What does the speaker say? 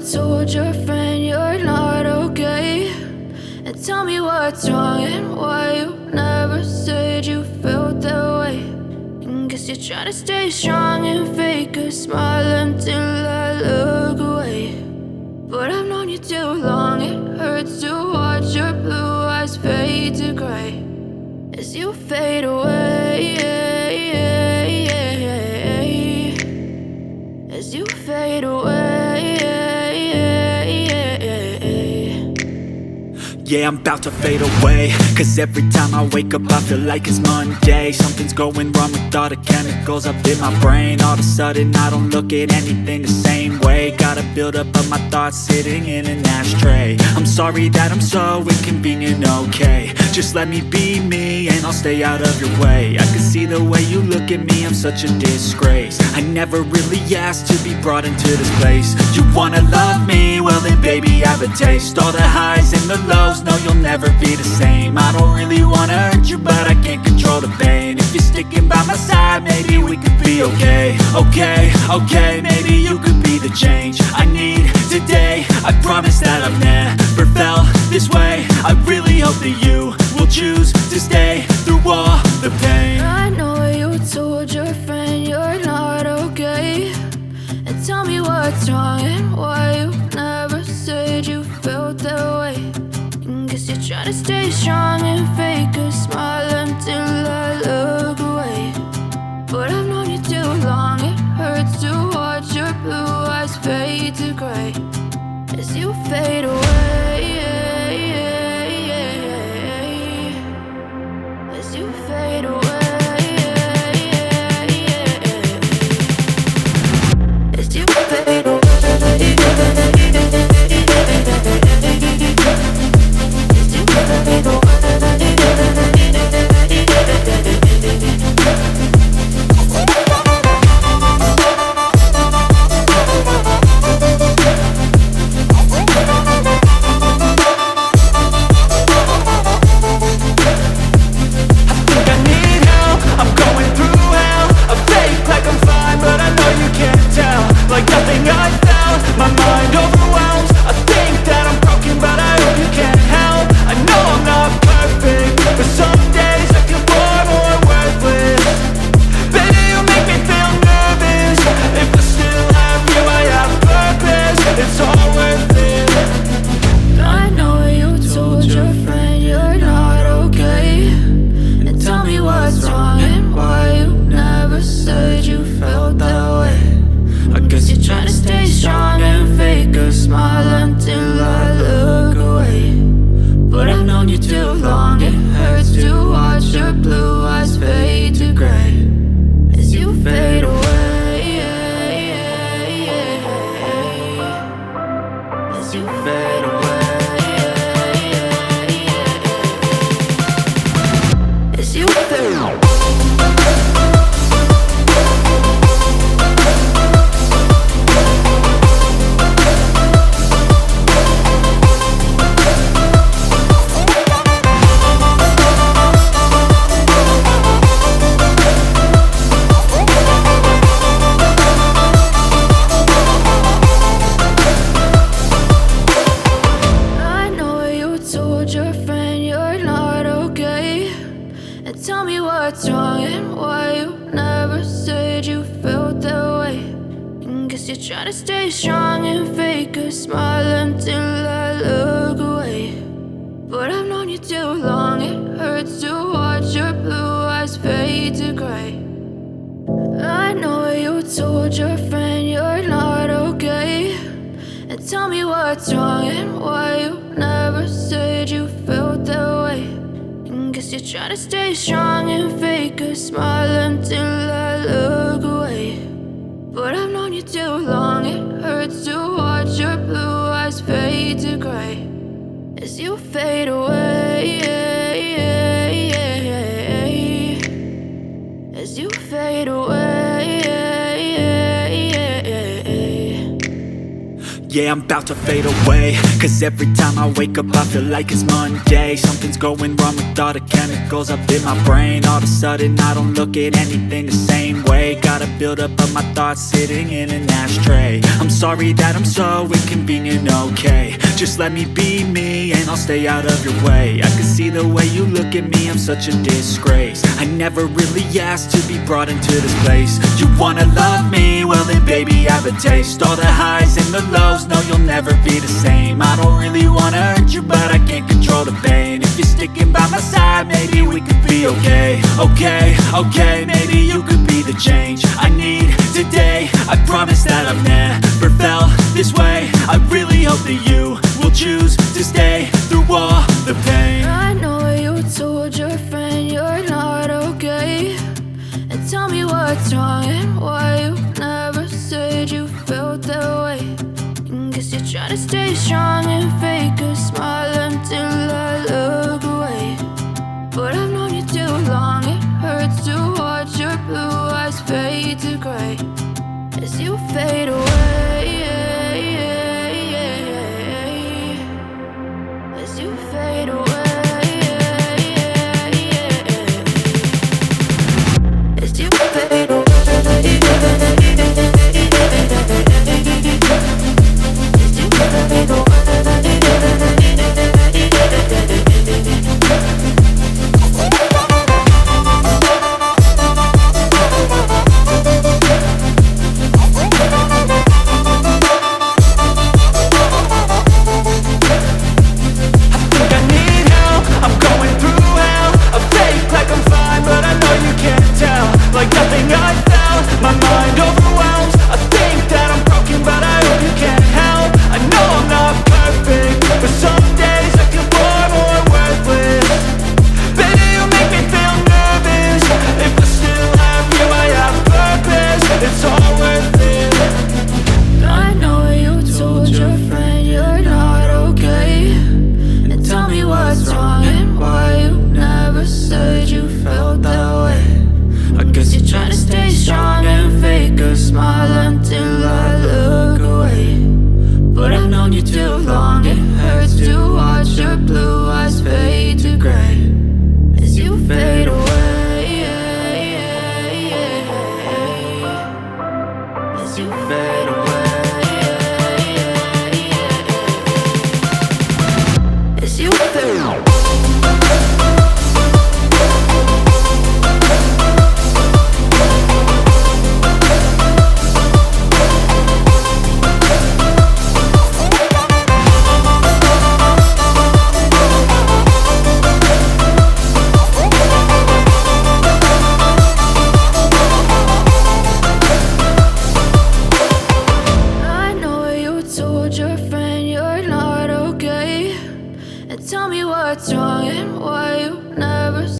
told your friend you're not okay, and tell me what's wrong and why you never said you felt that way. And guess you're trying to stay strong and fake a smile until I look away. But I've known you too long, it hurts to watch your blue eyes fade to gray as you fade away, as you fade away. Yeah, I'm about to fade away, cause every time I wake up I feel like it's Monday. Something's going wrong with all the chemicals up in my brain. All of a sudden I don't look at anything the same way. Got a buildup of my thoughts sitting in an ashtray. I'm sorry that I'm so inconvenient, okay. Just let me be me and I'll stay out of your way. I can see the way you look at me, I'm such a disgrace. I never really asked to be brought into this place. You wanna love me? Well then baby, have a taste. All the highs and the lows, no, you'll never be the same. I don't really wanna hurt you, but I can't control the pain. If you're sticking by my side, maybe we could be okay. Okay, maybe you could be the change I need today. I promise that I've never felt this way. I really hope that you will choose to stay through all the pain. I know you told your friend you're not okay, and tell me what's wrong and why you never said you felt that way. Guess you're trying to stay strong and fake a smile until I look away. But I've known you too long, it hurts to watch your blue eyes fade to gray as you fade away, as you fade away, as you fade away. Tell me what's wrong and why you never said you felt that way. And guess you're trying to stay strong and fake a smile until I look away. But I've known you too long, it hurts to watch your blue eyes fade to gray. I know you told your friend you're not okay, and tell me what's wrong and why you never said you felt that way. Guess you're trying to stay strong and fake a smile until I look away. But I've known you too long, it hurts to watch your blue eyes fade to gray as you fade away, as you fade away. Yeah, I'm about to fade away, cause every time I wake up I feel like it's Monday. Something's going wrong with all the chemicals up in my brain. All of a sudden I don't look at anything the same way. Got a buildup of my thoughts sitting in an ashtray. I'm sorry that I'm so inconvenient, okay. Just let me be me and I'll stay out of your way. I can see the way you look at me, I'm such a disgrace. I never really asked to be brought into this place. You wanna love me? Well then baby I have a taste. All the highs and the lows, no you'll never be the same. I don't really wanna hurt you but I can't control the pain. If you're sticking by my side, maybe we could be okay. Okay, maybe you could be the change I need today. I promise that I've never felt this way. I really hope that you will choose to stay through all the pain. I know you told your friend you're not okay, and tell me what's wrong and why you never said you felt that way. And guess you're trying to stay strong and fake a smile until I look away. But I've known you too long, it hurts to watch your blue eyes fade to gray as you fade away. As you fade away. As you fade away. As you fade away. Like nothing I felt, my mind overwhelms. I think that I'm broken, but I hope you can't help. I know I'm not perfect, but some days I feel far more worthless. Baby, you make me feel nervous. If I still have you, I have purpose. It's all worth it. I know you told your friend you're not okay, and tell me what's wrong and why you never said you felt that way. I guess you're trying to stay strong and fake a smile until I look away. But I've known you too long, it hurts to watch your blue eyes fade to gray as you fade away. As you fade away. As you fade away. Told your friend you're not okay, and tell me what's wrong and why you never